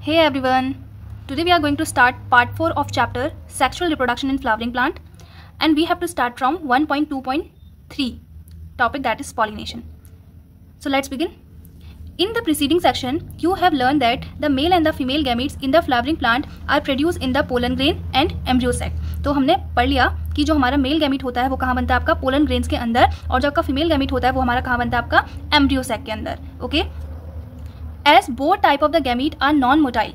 Hey everyone, today we are going to start part 4 of chapter Sexual Reproduction in Flowering Plant, and we have to start from 1.2.3 topic, that is pollination. So let's begin. In the preceding section, you have learned that the male and the female gametes in the flowering plant are produced in the pollen grain and embryo sac. तो हमने पढ़ लिया कि जो हमारा male gamete होता है वो कहाँ बनता है, आपका पोलन ग्रेन्स के अंदर, और जो आपका फीमेल गैमीट होता है वो हमारा कहाँ बनता है, आपका एम्ब्रियो सैक के अंदर. Okay. As both type of the gamete are non-motile,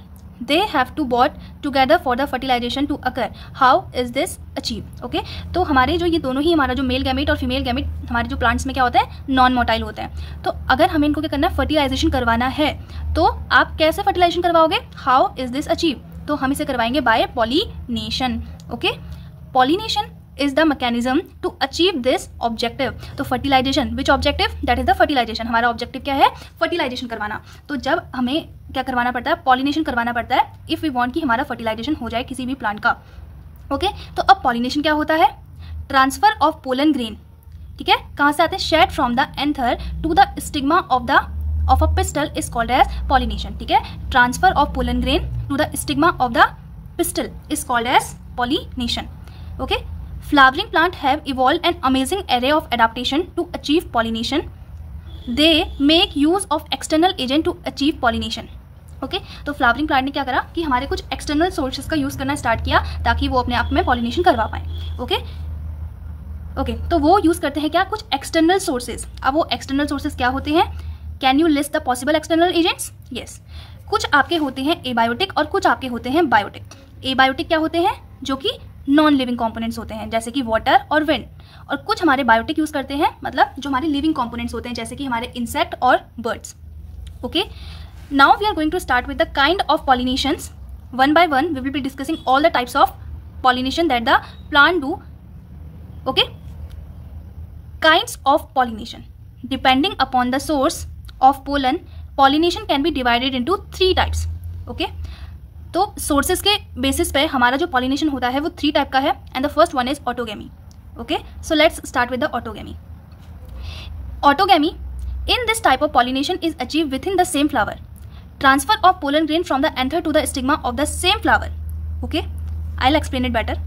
they have to bond together for the fertilization to occur. How is this achieved? Okay, तो हमारे जो ये दोनों ही, हमारा जो मेल गैमेट और फीमेल गैमेट हमारे जो प्लांट्स में क्या होता है, नॉन मोटाइल होते हैं. तो अगर हमें इनको क्या करना है, फर्टिलाइजेशन करवाना है, तो आप कैसे फर्टिलाइजेशन करवाओगे? How is this achieve? तो हम इसे करवाएंगे by pollination. Okay, pollination is the mechanism to achieve this objective. तो fertilization, which objective? That is the fertilization. हमारा objective क्या है? fertilization करवाना. तो जब हमें क्या करवाना पड़ता है, pollination करवाना पड़ता है, if we want कि हमारा fertilization हो जाए किसी भी plant का. ओके, तो अब pollination क्या होता है? Transfer of pollen grain. ठीक है, कहाँ से आते हैं? Shed from the anther to the stigma of a pistil is called as pollination. ठीक है, transfer of pollen grain to the stigma of the pistil is called as pollination. Okay. Flowering plant have evolved an amazing array of adaptation to achieve pollination. They make use of external agent to achieve pollination. Okay, तो flowering plant ने क्या करा कि हमारे कुछ external sources का use करना start किया ताकि वो अपने आप में पॉलिनेशन करवा पाए. ओके, तो वो यूज़ करते हैं क्या, कुछ एक्सटर्नल सोर्सेज. अब वो एक्सटर्नल सोर्सेज क्या होते हैं? Can you list the possible external agents? Yes, कुछ आपके होते हैं एबायोटिक और कुछ आपके होते हैं बायोटिक. एबायोटिक क्या होते हैं? जो कि नॉन लिविंग कंपोनेंट्स होते हैं, जैसे कि वाटर और विंड. और कुछ हमारे बायोटिक यूज करते हैं, मतलब जो हमारे लिविंग कंपोनेंट्स होते हैं, जैसे कि हमारे इंसेक्ट और birds. Okay, now we are going to start with the kind of pollinations. One by one we will be discussing all the types of pollination that the plant do. Okay, kinds of pollination. Depending upon the source of pollen, pollination can be divided into 3 types. Okay, तो sources के basis पे हमारा जो pollination होता है वो 3 type का है, and the first one is autogamy. Okay, so let's start with the autogamy. Autogamy, in this type of pollination is achieve with in the same flower. Transfer of pollen grain from the anther to the stigma of the same flower. Okay, I will explain it better.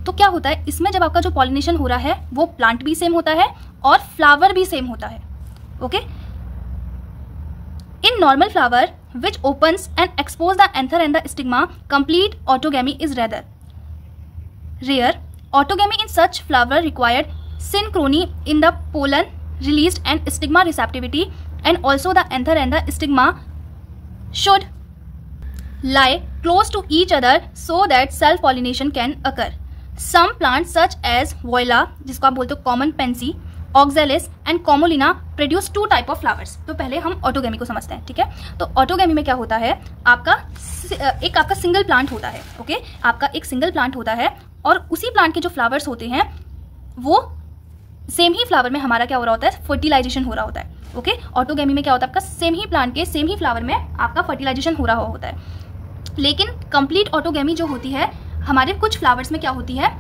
तो क्या होता है इसमें, जब आपका जो pollination हो रहा है वो प्लांट भी सेम होता है और फ्लावर भी सेम होता है. Okay, in normal flower which opens and expose the anther and the stigma, complete autogamy is rather rare. Autogamy in such flower required synchrony in the pollen released and stigma receptivity, and also the anther and the stigma should lie close to each other so that self pollination can occur. Some plants such as Viola, जिसको आप बोलते हो common pansy, Oxalis and Commelina produce 2 type of flowers. तो पहले हम autogamy को समझते हैं. ठीक है, तो ऑटोगेमी में क्या होता है, आपका आपका सिंगल प्लांट होता है. ओके, आपका एक सिंगल प्लांट होता है और उसी प्लांट के जो फ्लावर्स होते हैं वो सेम ही फ्लावर में हमारा क्या हो रहा होता है, फर्टिलाइजेशन हो रहा होता है. ओके, ऑटोगेमी में क्या होता है, आपका सेम ही प्लांट के सेम ही फ्लावर में आपका फर्टिलाइजेशन हो रहा होता है. लेकिन कंप्लीट ऑटोगेमी जो होती है हमारे कुछ फ्लावर्स में क्या होती है,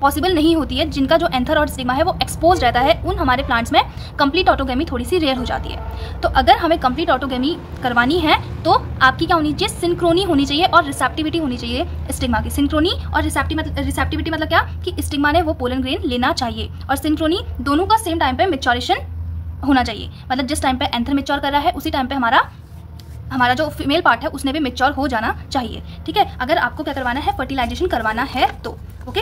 पॉसिबल नहीं होती है, जिनका जो एंथर और स्टिग्मा है वो एक्सपोज रहता है. उन हमारे प्लांट्स में कंप्लीट ऑटोगेमी थोड़ी सी रेयर हो जाती है. तो अगर हमें कंप्लीट ऑटोगेमी करवानी है तो आपकी क्या होनी चाहिए, सिंक्रोनी होनी चाहिए और रिसेप्टिविटी होनी चाहिए स्टिग्मा की. सिंक्रोनी और रिसेप्टिविटी मतलब क्या, कि स्टिग्मा ने वो पोलन ग्रेन लेना चाहिए, और सिंक्रोनी दोनों का सेम टाइम पे मैच्योरेशन होना चाहिए. मतलब जिस टाइम पे एंथर मैच्योर कर रहा है उसी टाइम पे हमारा जो फीमेल पार्ट है उसने भी मैच्योर हो जाना चाहिए. ठीक है, अगर आपको क्या करवाना है, फर्टिलाइजेशन करवाना है तो. ओके,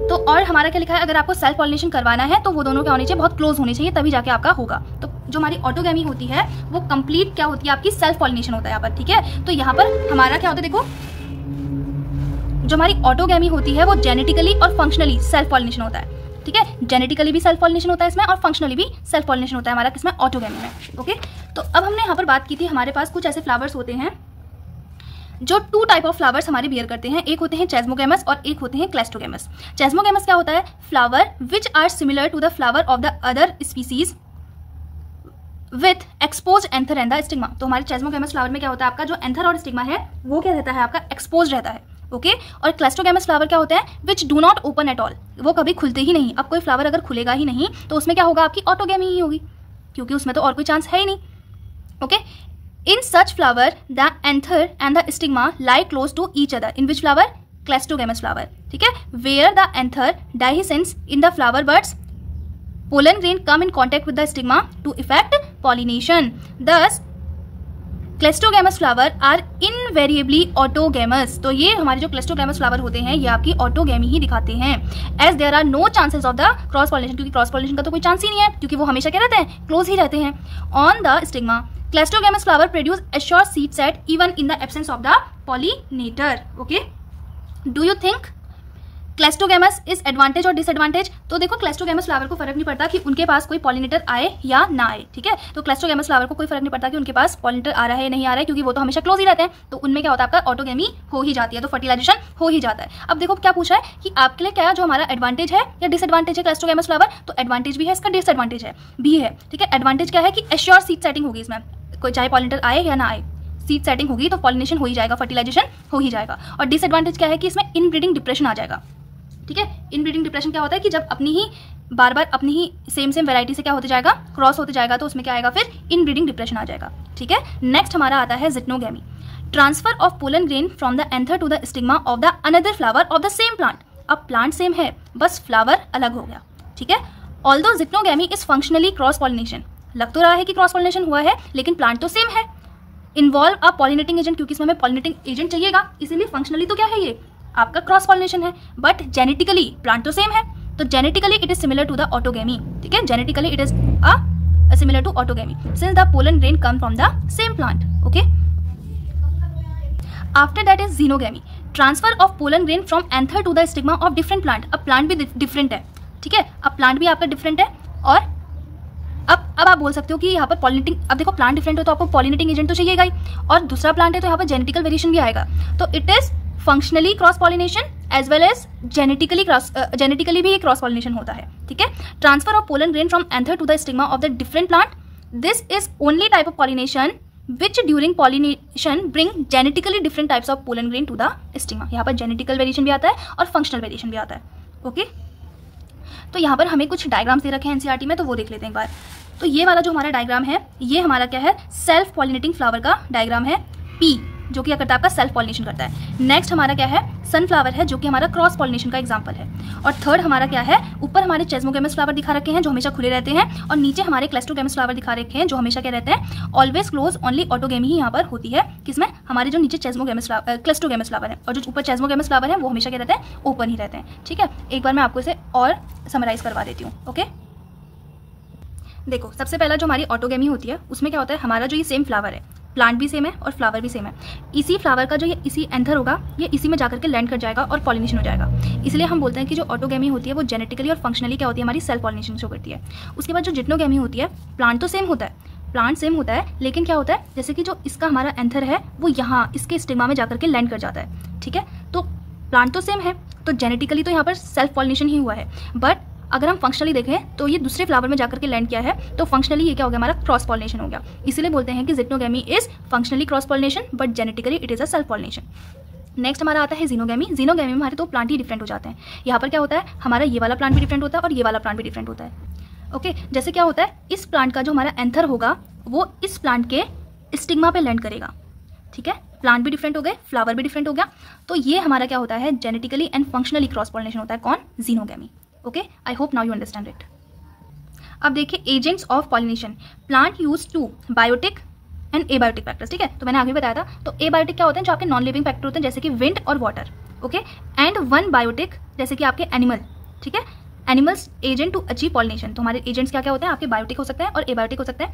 तो और हमारा क्या लिखा है, अगर आपको सेल्फ पॉलिनेशन करवाना है तो वो दोनों क्या होनी चाहिए, बहुत क्लोज होनी चाहिए, तभी जाके आपका होगा. तो जो हमारी ऑटोगेमी होती है वो कंप्लीट क्या होती है, आपकी सेल्फ पॉलिनेशन होता है यहाँ पर. ठीक है, तो यहाँ पर हमारा क्या होता है, देखो जो हमारी ऑटोगेमी होती है वो जेनेटिकली और फंक्शनली सेल्फ पॉलिनेशन होता है. ठीक है, जेनेटिकली भी सेल्फ पॉलिनेशन होता है इसमें और फंक्शनली भी सेल्फ पॉलिनेशन होता है हमारा किसमें, ऑटोगेमी में. ओके, तो अब हमने यहाँ पर बात की थी, हमारे पास कुछ ऐसे फ्लावर्स होते हैं जो 2 टाइप ऑफ फ्लावर्स हमारे बियर करते हैं. एक होते हैं चेस्मोगेमस और एक होते हैं क्लेस्टोगेमस. चेस्मोगेमस क्या होता है, flower which are similar to the flower of the other species with expose anther and the stigma. तो हमारे चेस्मोगेमस फ्लावर में क्या होता है, आपका जो एंथर और स्टिग्मा है वो क्या रहता है, आपका एक्सपोज रहता है. ओके, और क्लेस्टोगेमस फ्लावर क्या होता है, which do not open at all, वो कभी खुलते ही नहीं. अब कोई फ्लावर अगर खुलेगा ही नहीं तो उसमें क्या होगा, आपकी ऑटोगेमी ही होगी, क्योंकि उसमें तो और कोई चांस है ही नहीं. Okay, In such flower, the anther and the stigma lie close to each other. In which flower? Cleistogamous flower. ठीक है, where the anther dehiscence in the flower buds, pollen grain come in contact with the stigma to effect pollination. Thus, cleistogamous flower are invariably autogamous. तो ये हमारे जो क्लेस्टोगैमस flower होते हैं ये आपकी ऑटोगैमी ही दिखाते हैं. As there are no chances of the cross pollination, क्योंकि क्रॉस पॉलिनेशन का तो कोई चांस ही नहीं है, क्योंकि वो हमेशा क्या रहते हैं, क्लोज ही रहते हैं. On the stigma, cleistogamous flower produce assure seed set even in the absence of the pollinator. Okay, do you think cleistogamous is advantage और डिसएडवांटेज? तो देखो, क्लेस्टोगैमस फ्लावर को फर्क नहीं पड़ता कि उनके पास कोई पॉलिनेटर आए या ना आए. ठीक है, तो क्लेस्टोगैमस फ्लावर को कोई फर्क नहीं पड़ता कि उनके पास पॉलिनेटर आ रहा है या नहीं आ रहा है, क्योंकि वो तो हमेशा क्लोज ही रहते हैं. तो उनमें क्या होता है, आपका ऑटोगेमी हो ही जाती है, तो फर्टिलाइजेशन हो ही जाता है. अब देखो क्या पूछा है कि आपके लिए क्या जो हमारा एडवांटेज है या डिसएडवांटेज है क्लेस्टोगैमस फ्लावर. तो एडवांटेज भी है इसका, डिसएडवांटेज है भी है. ठीक है, एडवांटेज क्या है कि एश्योर सीड सेटिंग होगी इसमें, कोई चाहे पॉलिनेटर आए या ना आए, सीड सेटिंग होगी तो पॉलिनेशन हो ही जाएगा, फर्टिलाइजेशन हो ही जाएगा. और डिसएडवांटेज क्या है कि इसमें इनब्रीडिंग डिप्रेशन आ जाएगा. ठीक है, इनब्रीडिंग डिप्रेशन क्या होता है कि जब अपनी ही बार बार अपनी ही सेम वैरायटी से क्या होते जाएगा, क्रॉस होते जाएगा, तो उसमें क्या आएगा, फिर इनब्रीडिंग डिप्रेशन आ जाएगा. ठीक है, नेक्स्ट हमारा आता है geitonogamy. Transfer of pollen grain from the anther to the stigma of the another flower of the same plant. अब प्लांट सेम है, बस फ्लावर अलग हो गया. ठीक है, although geitonogamy is functionally cross pollination. लग तो रहा है कि क्रॉस पॉलिनेशन हुआ है, लेकिन प्लांट तो सेम है. इन्वॉल्व अ पॉलिनेटिंग एजेंट, क्योंकि इसमें हमें पॉलिनेटिंग एजेंट चाहिएगा, इसीलिए फंक्शनली तो क्या है, ये आपका क्रॉस पॉलिनेशन है. बट जेनेटिकली प्लांट तो सेम है, तो genetically it is similar to the autogamy. ठीक है, genetically it is similar to autogamy since the pollen grain come from the same plant. Okay, after that is xenogamy. Transfer of pollen grain from anther to the stigma of different plant. अब plant भी different है. ठीक है, अब plant भी आपका different है, और अब आप बोल सकते हो कि यहाँ पर पॉलिनेटिंग, अब देखो प्लांट डिफरेंट हो तो आपको पॉलिनेटिंग एजेंट तो चाहिएगा ही, और दूसरा प्लांट है तो यहाँ पर जेनेटिकल वेरिएशन भी आएगा. तो it is functionally cross pollination as well as genetically भी क्रॉस पॉलिनेशन होता है. ठीक है, transfer of pollen grain from anther to the stigma of the different plant. This is only type of pollination which during pollination bring genetically different types of pollen grain to the stigma. यहाँ पर genetical variation भी आता है और functional variation भी आता है. Okay, तो यहाँ पर हमें कुछ डायग्राम्स दे रखे हैं एनसीईआरटी में, तो वो देख लेते हैं एक बार. तो ये वाला जो हमारा डायग्राम है, ये हमारा क्या है, सेल्फ पॉलिनेटिंग फ्लावर का डायग्राम है, पी, जो कि क्या करता है, आपका सेल्फ पॉलिनेशन करता है. नेक्स्ट हमारा क्या है, सनफ्लावर है, जो कि हमारा क्रॉस पॉलिनेशन का एग्जांपल है. और थर्ड हमारा क्या है, ऊपर हमारे चेस्मोगैमस फ्लावर दिखा रखे हैं जो हमेशा खुले रहते हैं, और नीचे हमारे क्लेस्टोगैमस फ्लावर दिखा रखे हैं जो हमेशा क्या रहते हैं, ऑलवेज क्लोज. ओनली ऑटोगेमी ही यहाँ पर होती है, किसमें, हमारे जो नीचे चेस्मोगैमस फ्लावर क्लेस्टोगैमस फ्लावर है, और जो ऊपर चेस्मोगैमस फ्लावर है वो हमेशा क्या रहते हैं, ओपन ही रहते हैं. ठीक है, एक बार मैं आपको इसे और समराइज करवा देती हूँ. ओके, देखो सबसे पहला जो हमारी ऑटोगेमी होती है उसमें क्या होता है, हमारा जो ये सेम फ्लावर है, प्लांट भी सेम है और फ्लावर भी सेम है, इसी फ्लावर का जो ये इसी एंथर होगा, ये इसी में जाकर के लैंड कर जाएगा और पॉलिनेशन हो जाएगा. इसलिए हम बोलते हैं कि जो ऑटोगेमी होती है वो जेनेटिकली और फंक्शनली क्या होती है, हमारी सेल्फ पॉलिनेशन शो करती है. उसके बाद जो जिटनोगेमी होती है, प्लांट तो सेम होता है, प्लांट सेम होता है, लेकिन क्या होता है, जैसे कि जो इसका हमारा एंथर है वो यहाँ इसके स्टिग्मा में जाकर के लैंड कर जाता है. ठीक है, तो प्लांट तो सेम है, तो जेनेटिकली तो यहाँ पर सेल्फ पॉलिनेशन ही हुआ है, बट अगर हम फंक्शनली देखें तो ये दूसरे फ्लावर में जाकर के लैंड किया है, तो फंक्शनली ये क्या हो गया, हमारा क्रॉस पॉलिनेशन हो गया. इसीलिए बोलते हैं कि geitonogamy is functionally cross pollination but genetically it is a self pollination. Next हमारा आता है जीनोगेमी. जीनोगेमी में हमारे तो प्लांट ही डिफरेंट हो जाते हैं. यहाँ पर क्या होता है, हमारा ये वाला प्लांट भी डिफरेंट होता है और ये वाला प्लांट भी डिफरेंट होता है. ओके, जैसे क्या होता है, इस प्लांट का जो हमारा एंथर होगा वो इस प्लांट के स्टिग्मा पे लैंड करेगा. ठीक है, प्लांट भी डिफरेंट हो गए, फ्लावर भी डिफरेंट हो गया, तो ये हमारा क्या होता है, genetically and functionally cross pollination होता है. कौन, xenogamy. Okay, I hope now you understand it. अब देखिए agents of pollination. Plant use two biotic and abiotic factors. ठीक है, तो मैंने आगे बताया था. तो एबायोटिक क्या होते हैं, जो आपके नॉन लिविंग फैक्टर होते हैं, जैसे कि विंड और water. Okay, and one biotic, जैसे कि आपके एनिमल. ठीक है, animals agent to achieve pollination. तो हमारे एजेंट्स क्या क्या होते हैं, आपके बायोटिक हो सकते हैं और एबायोटिक हो सकते हैं.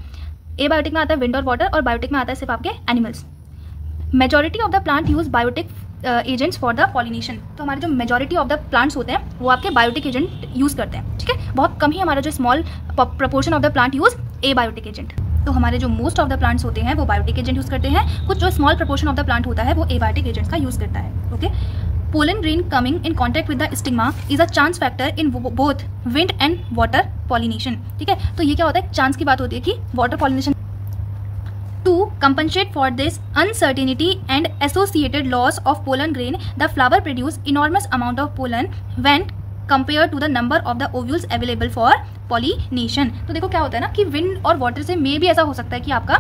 एबायोटिक में आता है विंड और वाटर, और बायोटिक में आता है सिर्फ आपके animals. Majority of the plant use biotic agents for the pollination. तो हमारे जो मेजॉरिटी ऑफ द प्लांट्स होते हैं वो आपके बायोटिक एजेंट यूज करते हैं. ठीक है, बहुत कम ही हमारा जो small proportion of the plant use abiotic agent. तो हमारे जो मोस्ट ऑफ द प्लांट्स होते हैं वो बायोटिक एजेंट यूज करते हैं, कुछ जो small proportion of the plant होता है वो एबायोटिक एजेंट्स का यूज करता है. Okay, pollen grain coming in contact with the stigma is a chance factor in both wind and water pollination. ठीक है, तो ये क्या होता है, चांस की बात होती है कि water pollination. To compensate for this uncertainty and associated loss of pollen grain, the flower produce enormous amount of pollen when compared to the number of the ovules available for pollination. तो देखो क्या होता है ना कि wind और water से मे भी ऐसा हो सकता है कि आपका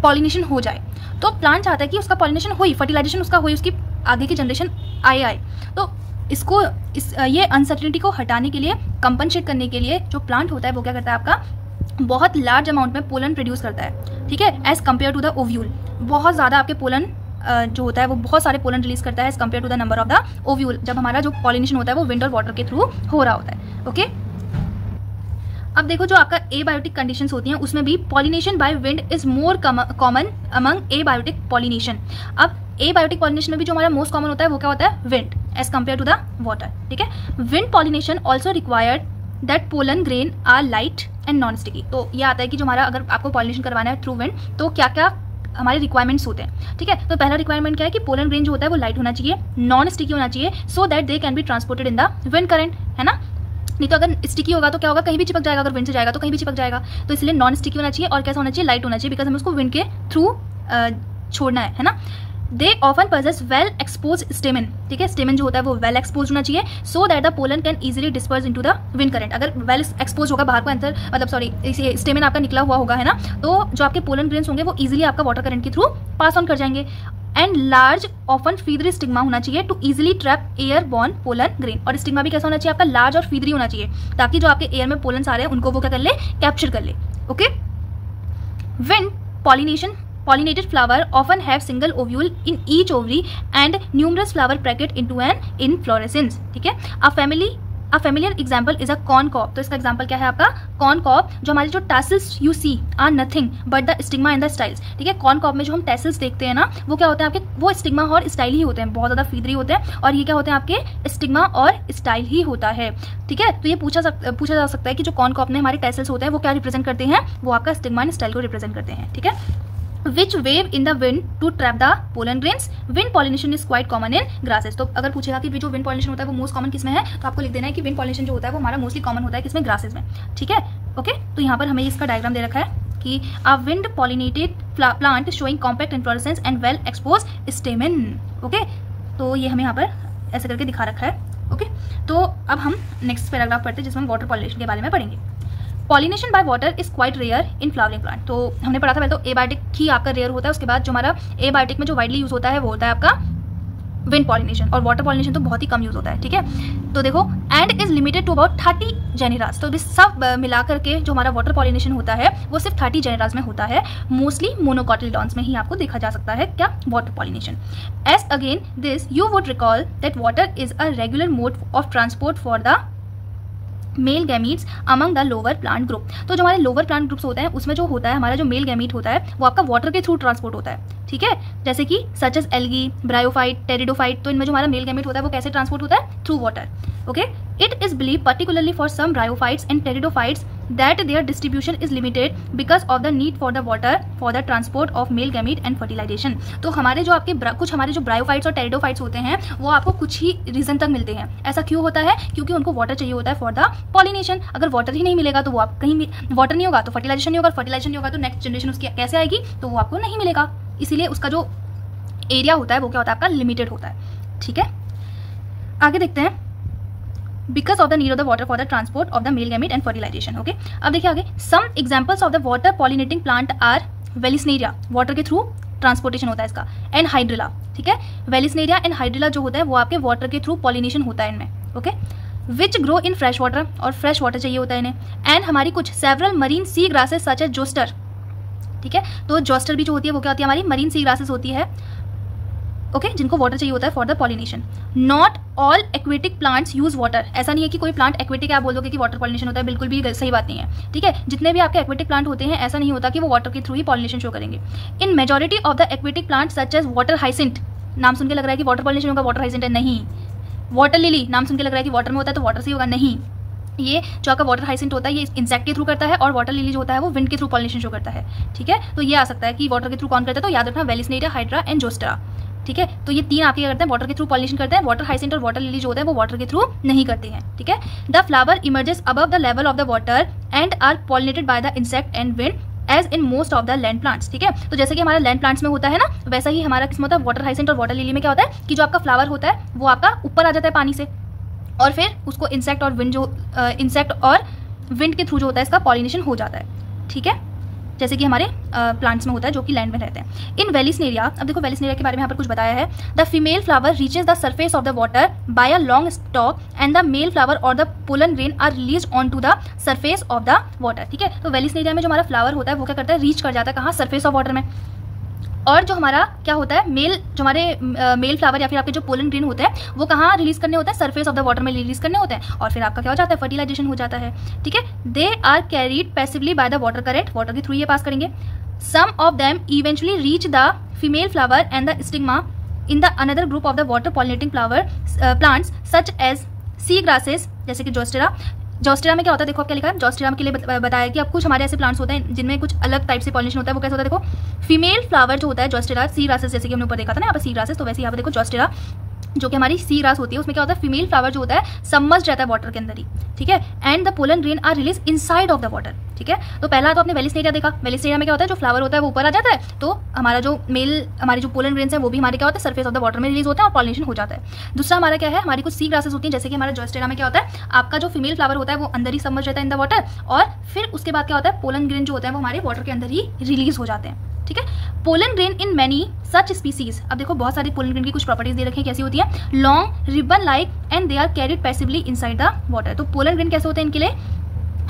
पॉलिनेशन हो जाए। तो प्लांट चाहता है कि उसका पॉलिनेशन हो, फर्टिलाइजेशन उसका हो, उसकी आगे की जनरेशन आए। तो इसको ये अनसर्टेनिटी को हटाने के लिए, कंपनसेट करने के लिए जो प्लांट होता है वो क्या करता है, आपका बहुत लार्ज अमाउंट में पोलन प्रोड्यूस करता है, ठीक है, as compare to the ovule. बहुत ज़्यादा आपके पोलन जो होता है वो बहुत सारे पोलन रिलीज करता है as compare to the number of the ovule, जब हमारा जो पॉलिनेशन होता है वो विंड और वाटर के थ्रू हो रहा होता है। ओके, अब देखो जो आपका एबायोटिक कंडीशंस होती हैं उसमें भी pollination by wind is more common among abiotic pollination. अब एबायोटिक पॉलिनेशन में भी जो हमारा मोस्ट कॉमन होता है वो क्या होता है, wind as compare to the water, ठीक है। Wind pollination also required that pollen grain are light and non sticky. तो ये आता है कि जो हमारा अगर आपको पॉलिनेशन करवाना है थ्रू विंड तो क्या क्या हमारे रिक्वायरमेंट्स होते हैं, ठीक है। तो पहला रिक्वायरमेंट क्या है कि पोलन ग्रेन जो होता है वो लाइट होना चाहिए, नॉन स्टिकी होना चाहिए, so that they can be transported in the wind current, है ना। नहीं तो अगर स्टिकी होगा तो क्या होगा, कहीं भी चिपक जाएगा, अगर विंड से जाएगा तो कहीं भी चिपक जाएगा। तो इसलिए नॉन स्टिकी होना चाहिए और कैसा होना चाहिए, लाइट होना चाहिए, बिकॉज हमें उसको विंड के थ्रू छोड़ना है ना। They often possess well expose स्टेमन, ठीक है, स्टेमन जो होता है वो वेल एक्सपोज होना चाहिए, so that the pollen can easily disperse into the wind current. अगर वेल एक्सपोज होगा बाहर को अंदर, मतलब सॉरी इसे स्टेमन आपका निकला हुआ होगा, है ना, तो जो आपके पोलन ग्रेन्स होंगे वो इजीली आपका वाटर करंट के थ्रू पास ऑन कर जाएंगे। And large often feathery stigma होना चाहिए to easily trap air borne pollen grain. और स्टिग्मा भी कैसा होना चाहिए, आपका लार्ज और फीदरी होना चाहिए, ताकि जो आपके एयर में पोलन आ रहे हैं उनको वो क्या कर ले, कैप्चर कर ले। Okay, wind pollination pollinated flower often have single ovule in each ovary and numerous flower bracket into an inflorescence, ठीक है। A familiar example is a corn cob। तो इसका एग्जाम्पल क्या है आपका, कॉर्न कॉब। जो हमारे जो tassels you see are nothing but the stigma and the styles, ठीक है। कॉर्न कॉब में जो हम टैसल्स देखते हैं ना वो क्या होते हैं आपके, वो स्टिग्मा और स्टाइल ही होते हैं, बहुत ज़्यादा फीदरी होते हैं, और ये क्या होते हैं आपके स्टिग्मा और स्टाइल ही होता है, ठीक है। तो ये पूछा जा सकता है कि जो कॉर्न कॉब में हमारे टैसल्स होते हैं वो क्या रिप्रेजेंट करते हैं, वो आपका स्टिग्मा एंड स्टाइल को रिप्रेजेंट करते हैं, ठीक है। Which wave in the wind to trap the pollen grains? Wind pollination is quite common in grasses। तो अगर पूछेगा कि जो wind pollination होता है वो मोस्ट कॉमन किसमें है, तो आपको लिख देना है कि wind pollination जो होता है वो हमारा मोस्टली कॉमन होता है किसमें, ग्रासेस में, ठीक है। ओके, तो यहाँ पर हमें इसका डायग्राम दे रखा है कि a wind pollinated plant showing compact inflorescence and well exposed stamen। Okay, तो ये हमें यहाँ पर ऐसे करके दिखा रखा है। ओके, तो अब हम नेक्स्ट पैराग्राफ पढ़ते हैं जिसमें हम वाटर पॉलिनेशन के बारे में पढ़ेंगे। Pollination by water is quite rare in flowering plant. तो हमने पढ़ा था पहले तो एबायोटिक ही आपका रेयर होता है, उसके बाद जो हमारा एबायोटिक में जो वाइडली यूज होता है वो होता है आपका विंड पॉलिनेशन, और वाटर पॉलिनेशन तो बहुत ही कम यूज होता है, ठीक है। तो देखो, and is limited to about 30 genera. तो इस सब मिला करके जो हमारा वाटर पॉलिनेशन होता है वो सिर्फ 30 जेनेरास में होता है, मोस्टली मोनोकॉटिलडॉन्स में ही आपको देखा जा सकता है क्या, water pollination. As again this you would recall that water is a regular mode of transport for the male gametes among the lower plant group. तो जो हमारे लोअर प्लांट ग्रुप्स होते हैं उसमें जो होता है हमारा जो मेल गैमीट होता है वो आपका वाटर के थ्रू ट्रांसपोर्ट होता है, ठीक है। जैसे कि such as algae, bryophyte, pteridophyte, तो इनमें जो हमारा मेल गैमीट होता है वो कैसे ट्रांसपोर्ट होता है, through water. Okay, it is believe particularly for some bryophytes and pteridophytes that their distribution is limited because of the need for the water for the transport of male gamete and fertilization। तो हमारे जो आपके कुछ हमारे जो bryophytes और pteridophytes होते हैं वो आपको कुछ ही रीजन तक मिलते हैं। ऐसा क्यों होता है, क्योंकि उनको वाटर चाहिए होता है फॉर द पॉलिनेशन। अगर वाटर ही नहीं मिलेगा तो वो आप कहीं वाटर नहीं होगा तो फर्टिलाइजेशन नहीं होगा, फर्टिलाइजेशन नहीं होगा तो नेक्स्ट जनरेशन उसकी कैसे आएगी, तो वो आपको नहीं मिलेगा। इसीलिए उसका जो एरिया होता है वो क्या होता है आपका, लिमिटेड होता है, ठीक है। आगे देखते हैं, because of the need of the water for the transport of the male gamete and fertilization। okay, अब देखिए आगे, some examples of the water pollinating plant are Vallisneria, water के थ्रू ट्रांसपोर्टेशन होता है इसका, एंड हाइड्रिला, ठीक है। Vallisneria and hydrilla जो होता है वो आपके वाटर के थ्रू पॉलिनेशन होता है इनमें। Okay, which grow in fresh water, और फ्रेश वाटर चाहिए होता है इन्हें। एंड हमारी कुछ सेवरल मरीन सी ग्रासेस सच एज जोस्टर, ठीक है। तो जोस्टर भी जो होती है वो क्या होती है, हमारी मरीन सी ग्रासेस होती है, ओके, जिनको वाटर चाहिए होता है for the pollination. Not all aquatic plants use water. ऐसा नहीं है कि कोई प्लांट एक्वेटिक है आप बोल दोगे कि वाटर पॉलिनेशन होता है, बिल्कुल भी सही बात नहीं है, ठीक है। जितने भी आपके एक्वेटिक प्लांट होते हैं ऐसा नहीं होता कि वो वाटर के थ्रू ही पॉलिनेशन शो करेंगे। In majority of the aquatic plant such as water hyacinth, नाम सुन के लग रहा है कि वाटर पॉलिनेशन होगा, वाटर हाइसिंट है, नहीं। वाटर लिली, नाम सुन के लग रहा है कि वाटर में होता है तो वाटर से ही होगा, नहीं। ये जो आपका वाटर हाइसिंट होता है ये इंसेक्ट के थ्रू करता है, और वाटर लिली जो होता है वो विंड के थ्रू पॉलिनेशन शो करता है, ठीक है। तो ये आ सकता है कि वाटर के थ्रू कौन करता है, तो याद रखना वेलिसनेरिया, हाइड्रा एंड जोस्टेरा, ठीक है। तो ये तीन आपके क्या करते हैं, वाटर के थ्रू पॉलिनेशन करते हैं। वाटर हाइसिंट और वाटर लिली जो होते हैं वो वाटर के थ्रू नहीं करते हैं, ठीक है। The flower emerges above the level of the water and are pollinated by the insect and wind as in most of the land plants, ठीक है। तो जैसे कि हमारा लैंड प्लांट्स में होता है ना, वैसा ही हमारा किसमें होता है, वाटर हाइसिंट और वाटर लिली में क्या होता है कि जो आपका फ्लावर होता है वो आपका ऊपर आ जाता है पानी से, और फिर उसको इंसेक्ट और विंड के थ्रू जो होता है इसका पॉलिनेशन हो जाता है, ठीक है। जैसे कि हमारे प्लांट्स में होता है जो कि लैंड में रहते हैं। इन वेलिसनेरिया, अब देखो वेलिसनेरिया के बारे में यहाँ पर कुछ बताया है। The female flower reaches the surface of the water by a long stalk and the male flower और the pollen grain are release on to the surface of the water. ठीक है, तो वेलिसनेरिया में जो हमारा फ्लावर होता है वो क्या करता है, रीच कर जाता है कहाँ, सर्फेस ऑफ वाटर में। और जो हमारा क्या होता है, जो हमारे मेल फ्लावर या फिर आपके जो पोलन ग्रेन होते हैं वो कहाँ रिलीज करने होते हैं, सरफेस ऑफ द वाटर में रिलीज करने होते हैं। और फिर आपका क्या हो जाता है, फर्टिलाइजेशन हो जाता है। ठीक है, they are carried passively by the water current, water के थ्रू ये पास करेंगे। Some of them eventually reach the female flower and the stigma in the another group of the water pollinating flower plants such as sea grasses, जैसे कि Zostera. Zostera में क्या होता है, देखो आप क्या लिखा है, जोस्टेरा के लिए बताया कि अब कुछ हमारे ऐसे प्लांट्स होते हैं जिनमें कुछ अलग टाइप से पॉलिनेशन होता है। वो कैसे होता है, देखो फीमेल फ्लावर जो होता है जोस्टेरा, सी ग्रासेस, जैसे कि हमने ऊपर देखा था ना यहाँ पर सी ग्रासेस, तो वैसे यहाँ पर देखो जोस्टेरा जो कि हमारी सी ग्रास होती है उसमें क्या होता है, फीमेल फ्लावर जो होता है सबमर्ज्ड रहता है वाटर के अंदर ही। ठीक है, and the pollen grain are release inside of the water. ठीक है, तो पहला तो आपने वेलिसनेरिया देखा, वेलिसनेरिया में क्या होता है, जो फ्लावर होता है वो ऊपर आ जाता है, तो हमारा जो हमारी जो पोलन ग्रेन्स है वो भी हमारे क्या होता है, सरफेस ऑफ द वाटर में रिलीज होता है और पॉलिनेशन हो जाता है। दूसरा हमारा क्या है, हमारी कुछ सी ग्रासेस होती है, जैसे कि हमारा जोस्टेरा में क्या होता है, आपका जो फीमेल फ्लावर होता है वो अंदर ही सबमर्ज रहता है इन द वाटर, और फिर उसके बाद क्या होता है, पोलन ग्रेन जो होता है वो हमारे वाटर के अंदर ही रिलीज हो जाते हैं। ठीक है, pollen grain in many such species, अब देखो बहुत सारी पोलन ग्रेन की कुछ प्रॉपर्टीज दे रखी है, कैसी होती है, long ribbon like and they are carried passively inside the water. तो पोलन ग्रेन कैसे होते हैं, इनके लिए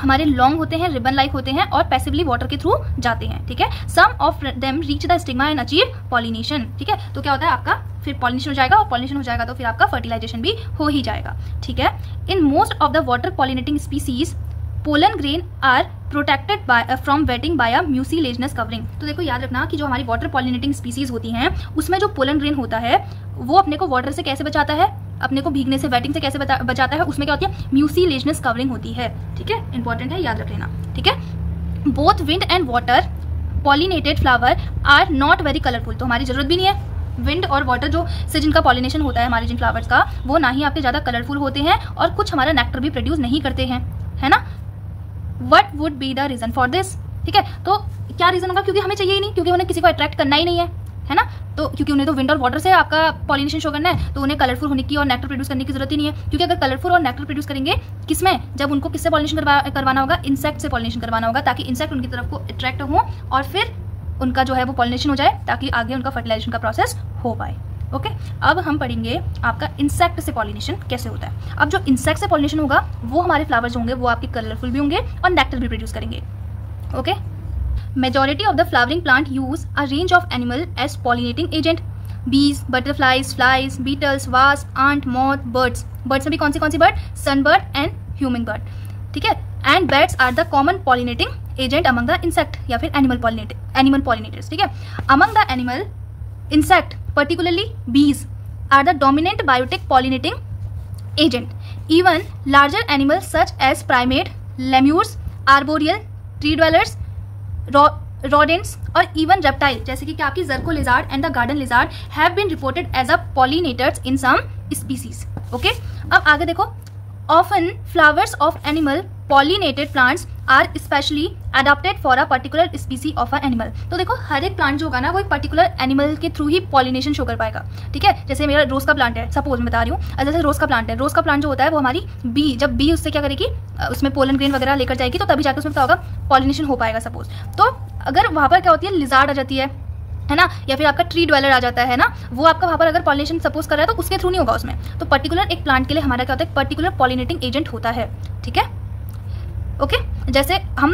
हमारे लॉन्ग होते हैं, रिबन लाइक होते हैं और पैसिवली वाटर के थ्रू जाते हैं। ठीक है, some of them reach the stigma and achieve pollination. ठीक है, तो क्या होता है आपका फिर पॉलिनेशन हो जाएगा, और पॉलिनेशन हो जाएगा तो फिर आपका फर्टिलाइजेशन भी हो ही जाएगा। ठीक है, in most of the water pollinating species pollen grain are protected by from wetting by a mucilaginous covering. तो देखो याद रखना कि जो हमारी वाटर पॉलिनेटिंग स्पीसीज होती हैं उसमें जो पोलन ग्रेन होता है वो अपने को वाटर से कैसे बचाता है, अपने को भीगने से, वेटिंग से कैसे बचाता है, उसमें क्या होती है, म्यूसिलेजिनस कवरिंग होती है। ठीक है, इंपॉर्टेंट है, याद रख लेना। ठीक है, both wind and water pollinated flower are not very colourful, तो हमारी जरूरत भी नहीं है, विंड और वाटर जो से जिनका पॉलिनेशन होता है हमारे जिन फ्लावर्स का, वो ना ही आपके ज़्यादा कलरफुल होते हैं और कुछ हमारा नेक्टर भी प्रोड्यूस नहीं करते हैं, है ना। What would be the reason for this? ठीक है, तो क्या रीजन होगा, क्योंकि हमें चाहिए ही नहीं, क्योंकि उन्हें किसी को अट्रैक्ट करना ही नहीं है ना, तो क्योंकि उन्हें तो विंड और वाटर से आपका पॉलिनेशन शो करना है, तो उन्हें कलरफुल होने की और नेक्टर प्रोड्यूस करने की जरूरत ही नहीं है। क्योंकि अगर कलरफुल और नेक्टर प्रोड्यूस करेंगे किसमें, जब उनको किससे पॉलिनेशन करवाना होगा, इंसेक्ट से पॉलिनेशन करवाना होगा, ताकि इंसेक्ट उनकी तरफ को अट्रैक्ट हो और फिर उनका जो है वो पॉलिनेशन हो जाए, ताकि आगे उनका फर्टिलाइजेशन का प्रोसेस हो पाए। ओके, अब हम पढ़ेंगे आपका इंसेक्ट से पॉलिनेशन कैसे होता है। अब जो इंसेक्ट से पॉलिनेशन होगा वो हमारे फ्लावर्स होंगे वो आपके कलरफुल भी होंगे और नेक्टर भी प्रोड्यूस करेंगे। Okay, majority of the flowering plant use a range of animal as pollinating agent, bees, butterflies, flies, beetles, wasp, ant, moth, birds. Birds में भी कौन सी bird, sunbird and humming bird. ठीक है, and bats are the common pollinating agent among the insect या फिर animal pollinators. ठीक है, among the animal insect, particularly bees, are the dominant biotic pollinating agent. Even larger animals such as primate, lemurs, arboreal, tree dwellers, rodents और even reptile जैसे कि क्या आपकी gecko lizard and the garden lizard have been reported as a pollinators in some species. Okay, अब आगे देखो, often flowers of animal pollinated plants are specially adapted for a particular species of an animal. तो देखो हर एक plant जो होगा ना वो एक पर्टिकुलर एनिमल के थ्रू ही पॉलिनेशन शो कर पाएगा। ठीक है, जैसे मेरा रोज का प्लांट है, सपोज मैं बता रही हूँ, जैसे रोज का प्लांट है, रोज का प्लांट जो होता है वो हमारी बी, जब बी उससे क्या करेगी, उसमें पोलन ग्रेन वगैरह लेकर जाएगी, तो तभी जाकर उसमें क्या होगा, पॉलिनेशन हो पाएगा सपोज। तो अगर वहाँ पर क्या होती है, लिजार्ड आ जाती है ना, या फिर आपका ट्री ड्वेलर आ जाता है ना, वो आपका वहाँ पर अगर पॉलिनेशन सपोज कर रहा है तो उसके थ्रू नहीं होगा उसमें। तो पर्टिकुलर एक प्लांट के लिए हमारा क्या होता है, पर्टिकुलर पॉलिनेटिंग एजेंट होता है। ठीक है, ओके, जैसे हम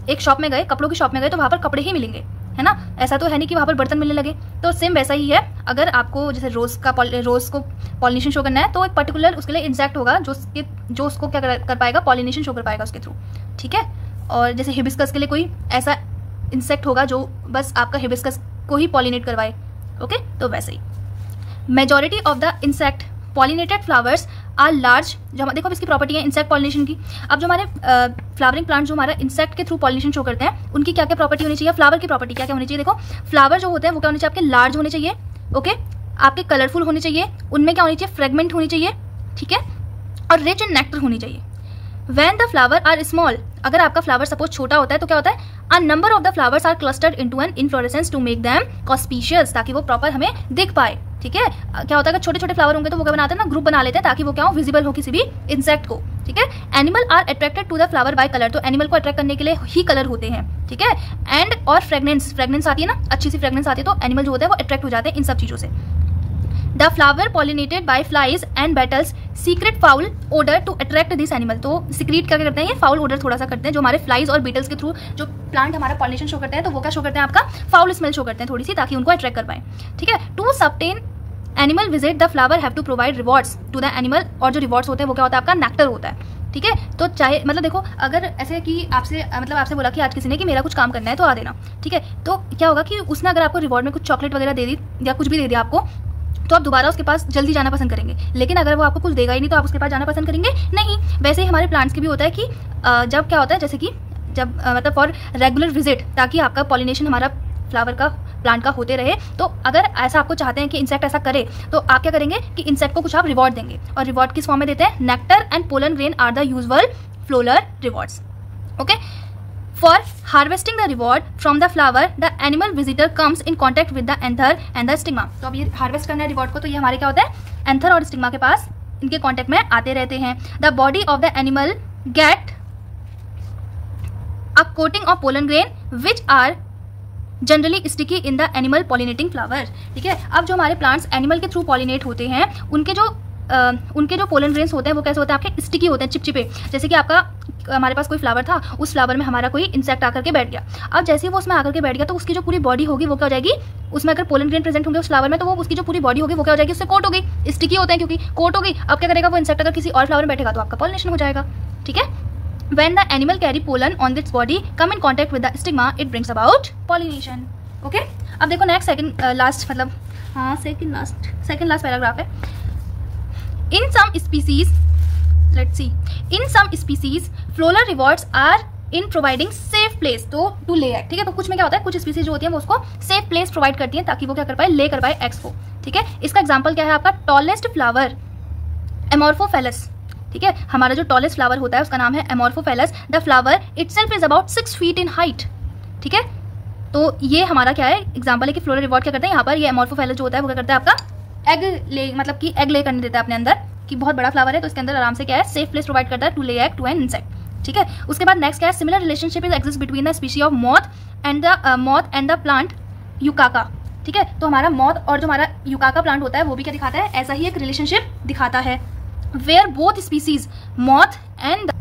एक शॉप में गए, कपड़ों की शॉप में गए, तो वहाँ पर कपड़े ही मिलेंगे, है ना, ऐसा तो है नहीं कि वहाँ पर बर्तन मिलने लगे। तो सेम वैसा ही है, अगर आपको जैसे रोज़ को पॉलिनेशन शो करना है तो एक पर्टिकुलर उसके लिए इंसेक्ट होगा जो उसको क्या कर पाएगा, पॉलिनेशन शो कर पाएगा उसके थ्रू। ठीक है, और जैसे हिबिस्कस के लिए कोई ऐसा इंसेक्ट होगा जो बस आपका हिबिस्कस को ही पॉलिनेट करवाए। ओके, तो वैसे ही majority of the insect pollinated flowers are large. जो देखो इसकी प्रॉपर्टी है इंसेक्ट पॉलिनेशन की। अब जो हमारे फ्लावरिंग प्लांट जो हमारा इंसेक्ट के थ्रू पॉलिनेशन शो करते हैं उनकी क्या क्या प्रॉपर्टी होनी चाहिए, फ्लावर की प्रॉपर्टी क्या क्या होनी चाहिए। देखो फ्लावर जो होते हैं वो क्या होने चाहिए, आपके लार्ज होने चाहिए, ओके, आपके कलरफुल होने चाहिए, उनमें क्या होनी चाहिए, फ्रेगमेंट होनी चाहिए, ठीक है, और रिच इन नेक्टर होनी चाहिए। When the flower are small, अगर आपका फ्लावर सपोज छोटा होता है तो क्या होता है, a number of the flowers are clustered into an inflorescence to make them conspicuous, ताकि वो प्रॉपर हमें दिख पाए। ठीक है, क्या होता है, अगर छोटे छोटे फ्लावर होंगे तो वो क्या बनाते हैं ना, ग्रुप बना लेते हैं ताकि वो क्या हो, विजिबल हो किसी भी इंसेक्ट को। ठीक है। Animal are attracted to the flower by colour, तो एनिमल को अट्रैक्ट करने के लिए ही कलर होते हैं, ठीक है। एंड और फ्रेगनेंस आती है ना, अच्छी सी फ्रेगनेंस आती है, तो एनिमल जो होते हैं वो अट्रैक्ट हो जाते हैं इन सब चीज़ों से। The flower pollinated by flies and beetles secrete foul odour to attract this animal, तो सीक्रेट क्या करते हैं, ये फाउल ओडर थोड़ा सा करते हैं, जो हमारे फ्लाइज और बीटल्स के थ्रू जो प्लांट हमारा पॉलिनेशन शो करते हैं, तो वो क्या शो करते हैं, आपका फाउल स्मेल शो करते हैं थोड़ी सी, ताकि उनको अट्रैक्ट कर पाए, ठीक है। To sustain animal visit the flower have to provide rewards to the animal, और जो रिवॉर्ड्स होते हैं वो क्या होता है, आपका नेक्टर होता है, ठीक है। तो चाहे मतलब देखो, अगर ऐसे कि आपसे बोला कि आज किसी ने कि मेरा कुछ काम करना है तो आ देना, ठीक है, तो क्या होगा कि उसने अगर आपको रिवॉर्ड में कुछ चॉकलेट वगैरह दे दी या कुछ भी दे दिया आपको, तो आप दोबारा उसके पास जल्दी जाना पसंद करेंगे। लेकिन अगर वो आपको कुछ देगा ही नहीं तो आप उसके पास जाना पसंद करेंगे नहीं। वैसे ही हमारे प्लांट्स के भी होता है कि जब क्या होता है, जैसे कि जब मतलब फॉर रेगुलर विजिट, ताकि आपका पॉलिनेशन हमारा फ्लावर का प्लांट का होते रहे, तो अगर ऐसा आपको चाहते हैं कि इंसेक्ट ऐसा करे, तो आप क्या करेंगे कि इंसेक्ट को कुछ आप रिवॉर्ड देंगे, और रिवॉर्ड किस फॉर्म में देते हैं, nectar and pollen grain are the usual floral rewards, okay. For harvesting the reward from the flower the animal visitor comes in contact with the anther and the stigma, तो अब ये harvest करना है reward को, तो ये हमारे क्या होता है, एंथर और स्टिग्मा के पास इनके कॉन्टैक्ट में आते रहते हैं। The body of the animal get a coating of pollen grain which are generally sticky in the animal pollinating flower, ठीक है। अब जो हमारे प्लांट्स एनिमल के थ्रू पॉलिनेट होते हैं, उनके जो पोलन ग्रेन्स होते हैं वो कैसे होते हैं, आपके स्टिकी होते हैं, चिपचिपे। जैसे कि आपका हमारे पास कोई फ्लावर था, उस फ्लावर में हमारा कोई इंसेक्ट आकर के बैठ गया, अब जैसे ही वो उसमें आकर के बैठ गया, तो उसकी जो पूरी बॉडी होगी वो क्या हो जाएगी, उसमें अगर पोलन ग्रेन प्रेजेंट होंगे उस फ्लावर में, तो वो उसकी जो पूरी बॉडी होगी वो क्या हो जाएगी, उससे कोट हो गई, स्टिकी होते हैं क्योंकि कोट हो गई। अब क्या करेगा वो इंसेक्ट, अगर किसी और फ्लावर में बैठेगा तो आपका पॉलिनेशन हो जाएगा, ठीक है। When the animal carry pollen on its body come in contact with the stigma, it brings about pollination. Okay, अब देखो नेक्स्ट सेकंड लास्ट मतलब सेकंड लास्ट पैराग्राफ है। In some species, let's see, in some species floral rewards are in providing safe place तो to lay egg, ठीक है। तो कुछ में क्या होता है, कुछ स्पीसीज जो होती है वो उसको सेफ प्लेस प्रोवाइड करती है ताकि वो क्या कर पाए, ले कर पाए एग्स को, ठीक है। इसका एग्जाम्पल क्या है, आपका टॉलेस्ट फ्लावर एमोर्फोफेलस, ठीक है। हमारा जो टॉलेस्ट फ्लावर होता है उसका नाम है Amorphophallus. The flower itself is about 6 feet in height, ठीक है। तो ये हमारा क्या है, एग्जांपल है कि फ्लोरल रिवॉर्ड क्या करते हैं, यहाँ पर ये एमोर्फोफेलस जो होता है वो क्या करता है, आपका एग ले, मतलब कि एग ले करने देता है अपने अंदर, कि बहुत बड़ा फ्लावर है तो इसके अंदर आराम से क्या है, सेफ प्लेस प्रोवाइड करता है to lay egg to an insect, ठीक है। उसके बाद नेक्स्ट क्या है, similar relationship is exist between the species of moth and the plant yucca, ठीक है। तो हमारा मॉथ और जो हमारा यूकाका प्लांट होता है वो भी क्या दिखाता है, ऐसा ही एक रिलेशनशिप दिखाता है, where both species moth and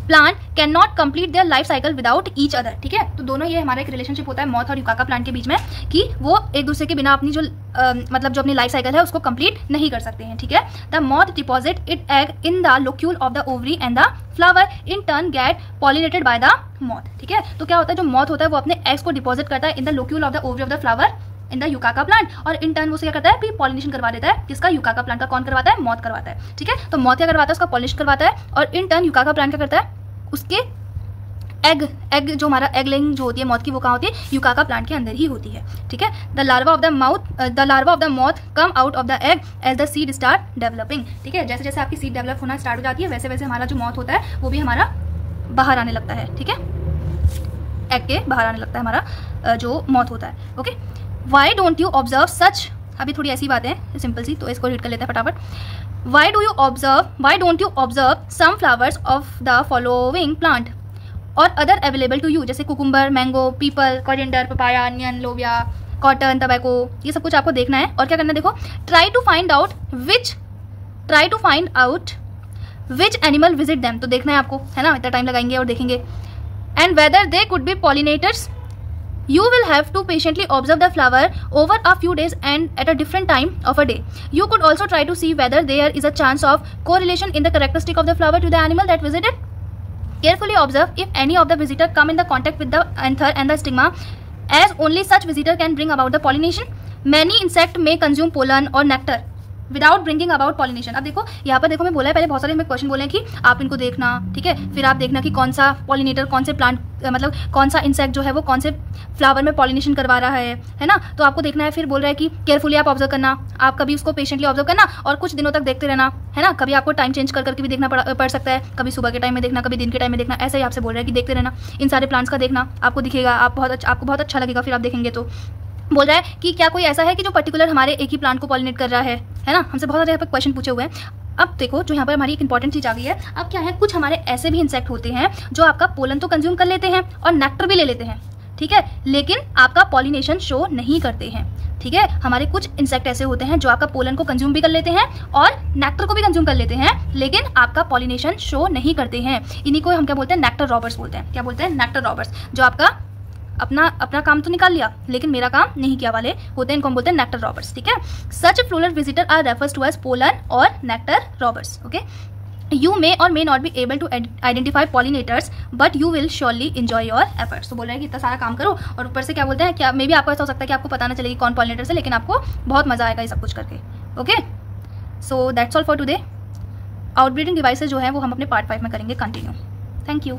plant cannot complete their life cycle without each other, ठीक है। तो दोनों ये हमारा एक रिलेशनशिप होता है मॉथ और यूकाका प्लांट के बीच में, कि वो एक दूसरे के बिना अपनी जो मतलब जो अपनी लाइफ साइकिल है उसको कंप्लीट नहीं कर सकते हैं, ठीक है। The moth deposit it egg in the locule of the ovary and the flower in turn get pollinated by the moth, ठीक है। तो क्या होता है, जो मॉथ होता है वो अपने एग्स को डिपॉजिट करता है in the locule of the ovary of the flower in the yucca plant, और इन टर्न वो क्या करता है, पॉलिनेशन करवा देता है, किसका, यूकाका प्लांट का। कौन करवाता है, मॉथ करवाता है, ठीक है। तो मॉथ क्या करवाता है, उसका पॉलिनेशन करवाता है, और इन टर्न यूकाका प्लांट क्या करता है, उसके एग जो हमारा एग लेइंग जो होती है मॉथ की, वो कहाँ होती है, यूकाका प्लांट के अंदर ही होती है, ठीक है। The larva of the moth come out of the egg as the seed start developing, ठीक है। जैसे जैसे आपकी सीड डेवलप होना स्टार्ट हो जाती है, वैसे वैसे हमारा जो मॉथ होता है वो भी हमारा बाहर आने लगता है, ठीक है, एग के बाहर आने लगता है हमारा जो मॉथ होता है, okay. Why don't you observe such, अभी थोड़ी ऐसी बातें हैं सिंपल सी, तो इसको रीड कर लेते हैं फटाफट। Why don't you observe some flowers of the following plant और अदर अवेलेबल टू यू, जैसे cucumber, mango, peepal, coriander, papaya, onion, lobia, cotton, tobacco, ये सब कुछ आपको देखना है। और क्या करना है, देखो, try to find out which animal visit them, तो देखना है आपको, है ना, इतना टाइम लगाएंगे और देखेंगे। And whether they could be pollinators, you will have to patiently observe the flower over a few days and at a different time of a day. You could also try to see whether there is a chance of correlation in the characteristic of the flower to the animal that visited. Carefully observe if any of the visitor come in the contact with the anther and the stigma, as only such visitor can bring about the pollination. Many insect may consume pollen or nectar without bringing about pollination. अब देखो यहाँ पर देखो, मैं बोला है पहले बहुत सारे हमें क्वेश्चन बोले हैं कि आप इनको देखना, ठीक है, फिर आप देखना कि कौन सा पॉलिनेटर, कौन से प्लांट, मतलब कौन सा इंसेक्ट जो है वो कौन से फ्लावर में पॉलिनेशन करवा रहा है ना, तो आपको देखना है। फिर बोल रहा है कि केयरफुली आप ऑब्जर्व करना, आप कभी उसको पेशेंटली ऑब्जर्व करना और कुछ दिनों तक देखते रहना, है ना। कभी आपको टाइम चेंज करके भी देखना पड़ सकता है, कभी सुबह के टाइम में देखना, कभी दिन के टाइम में देखना, ऐसे ही आपसे बोल रहा है कि देखते रहना, इन सारे प्लांट्स का देखना, आपको दिखेगा, आपको बहुत अच्छा लगेगा फिर आप देखेंगे। तो बोल रहा है कि क्या कोई ऐसा है कि जो पर्टिकुलर हमारे एक ही प्लांट को पॉलिनेट कर रहा है ना। हमसे बहुत सारे यहाँ पर क्वेश्चन पूछे हुए हैं। अब देखो जो यहाँ पर हमारी एक इंपॉर्टेंट चीज आ गई है। अब क्या है, कुछ हमारे ऐसे भी इंसेक्ट होते हैं जो आपका पोलन तो कंज्यूम कर लेते हैं और नेक्टर भी ले लेते हैं, ठीक है, लेकिन आपका पॉलिनेशन शो नहीं करते हैं, ठीक है। हमारे कुछ इंसेक्ट ऐसे होते हैं जो आपका पोलन को कंज्यूम भी कर लेते हैं और नेक्टर को भी कंज्यूम कर लेते हैं, लेकिन आपका पॉलिनेशन शो नहीं करते हैं। इन्हीं को हम क्या बोलते हैं, नेक्टर रॉबर्स बोलते हैं। क्या बोलते हैं, नेक्टर रॉबर्स, जो आपका अपना काम तो निकाल लिया लेकिन मेरा काम नहीं किया वाले होते हैं, इनको हम बोलते हैं नेक्टर रॉबर्स, ठीक है। Such floral visitor are refers to as pollen और nectar robbers, okay. You may or may not be able to identify pollinators, but you will surely enjoy your efforts। तो बोल रहे हैं कि इतना सारा काम करो और ऊपर से क्या बोलते हैं, क्या मे भी आपको ऐसा हो सकता है कि आपको पता ना चलेगी कौन पॉलिनेटर्स है, लेकिन आपको बहुत मजा आएगा ये सब कुछ करके, okay. So that's all for today. Outbreeding devices जो है वो हम अपने पार्ट 5 में करेंगे कंटिन्यू। Thank you.